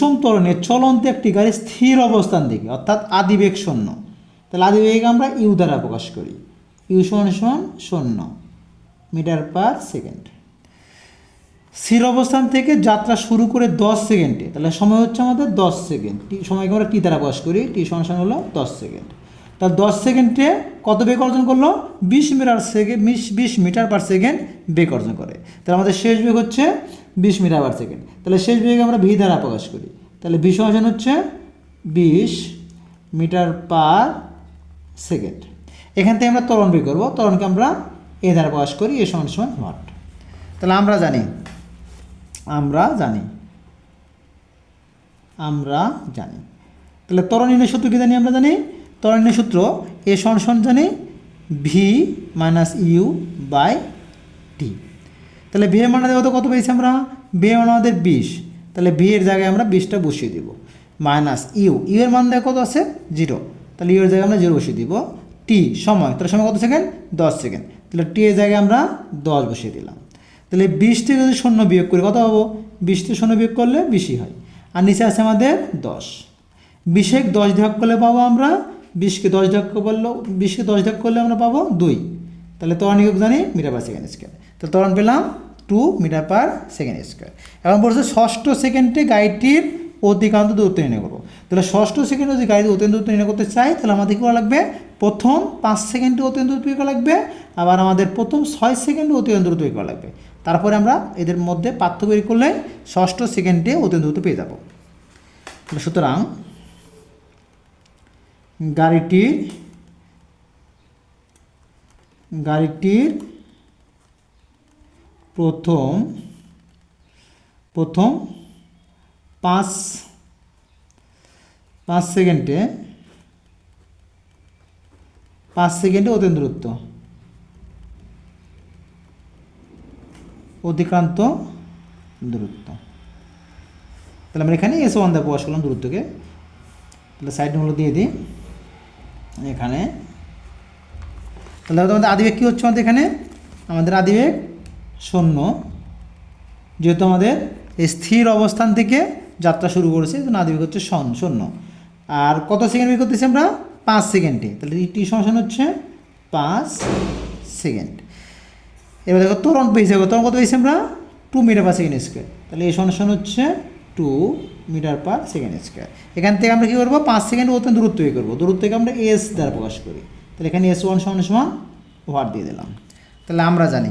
বিষম ত্বরণে চলন্ত একটি গাড়ি স্থির অবস্থান থেকে অর্থাৎ আদিবেগ শূন্য, তাহলে আদিবেগ আমরা ইউ দ্বারা প্রকাশ করি, ইউ সমান সমান 0 মিটার পার সেকেন্ড। স্থির অবস্থান থেকে যাত্রা শুরু করে 10 সেকেন্ডে, তাহলে সময় হচ্ছে আমাদের 10 সেকেন্ড, সময়কে আমরা টি দ্বারা প্রকাশ করি, টি সমান হলো 10 সেকেন্ড। তাহলে 10 সেকেন্ডে কত বেগ অর্জন করলো? 20 মিটার পার সেকেন্ড বেগ অর্জন করে। তাহলে আমাদের শেষ বেগ হচ্ছে 20 মিটার পার সেকেন্ড। তাহলে শেষ বেগ আমরা ভি দ্বারা প্রকাশ করি, তাহলে ভি সমান হচ্ছে 20 মিটার পার সেকেন্ড। এখান থেকে আমরা ত্বরণ বের করবো, ত্বরণকে আমরা এ দ্বারা প্রকাশ করি, এ সমান ওয়াট। তাহলে আমরা জানি তাহলে ত্বরণ নির্ণয় সূত্র কি জানি? আমরা জানি ত্বরণ নির্ণয় সূত্র এ সমান জানি V minus you by T. তাহলে ভি এর মান কত পেয়েছি আমরা? ভি এর মান আমাদের 20, তাহলে ভি এর জায়গায় আমরা 20টা বসিয়ে দিব, মাইনাস ইউ এর মান দেখো কত আছে? 0, তাহলে ইউ এর জায়গায় আমরা 0 বসিয়ে দিব। টি সময়, তাহলে সময় কত সেকেন্ড? 10 সেকেন্ড, তাহলে টি এর জায়গায় আমরা 10 বসিয়ে দিলাম। তাহলে 20 থেকে যদি 0 বিয়োগ করি কত পাবো? 20 থেকে 0 বিয়োগ করলে 20ই হয়, আর নিচে আছে আমাদের 10। 20 কে 10 ভাগ করলে পাবো আমরা 20কে 10 ভাগ করলে আমরা পাবো 2। তাহলে ত্বরণ একক জানি মিটার পার সেকেন্ড স্কোয়ার। তাহলে ত্বরণ পেলাম 2 মিটার পার সেকেন্ড স্কোয়ার। এখন বলছে ষষ্ঠ সেকেন্ডে গাড়িটির অতিক্রান্ত দূরত্ব নির্ণয় করবো। তাহলে ষষ্ঠ সেকেন্ডে যদি গাড়ির অতিক্রান্ত দূরত্ব নির্ণয় করতে চাই, তাহলে আমাদের কী করা লাগবে? প্রথম 5 সেকেন্ডে অতিক্রান্ত দূরত্ব বের করা লাগবে, আবার আমাদের প্রথম 6 সেকেন্ডে অতিক্রান্ত দূরত্ব বের করা লাগবে। তারপরে আমরা এদের মধ্যে পার্থক্য বের করলে ষষ্ঠ সেকেন্ডে অতিক্রান্ত দূরত্ব পেয়ে যাব। সুতরাং গাড়িটির প্রথম 5 সেকেন্ডে অতিক্রান্ত দূরত্ব, তাহলে আমরা এখানে S1 দিয়ে প্রকাশ করলাম দূরত্বকে। তাহলে সাইড নোটগুলো দিয়ে দিই এখানে। তাহলে আমাদের আদিবেগ কী হচ্ছে? আমাদের আদিবেগ 0, যেহেতু আমাদের স্থির অবস্থান থেকে যাত্রা শুরু করেছে, তো আদিবেগ হচ্ছে 0। আর কত সেকেন্ড বের করতেছি আমরা? 5 সেকেন্ডে, তাহলে টি সমান হচ্ছে 5 সেকেন্ড। এবার দেখো ত্বরণ পেয়েছি, ত্বরণ কত পেয়েছি আমরা? 2 মিটার পার সেকেন্ড স্কোয়ার। তাহলে এই সমান হচ্ছে 2 মিটার পার সেকেন্ড স্কোয়ার। এখান থেকে আমরা কী করবো? 5 সেকেন্ড অত্যন্ত দূরত্ব বের করবো, দূরত্বকে আমরা এস দ্বারা প্রকাশ করি। তাহলে এখানে S1 সমান ওয়াট দিয়ে দিলাম। তাহলে আমরা জানি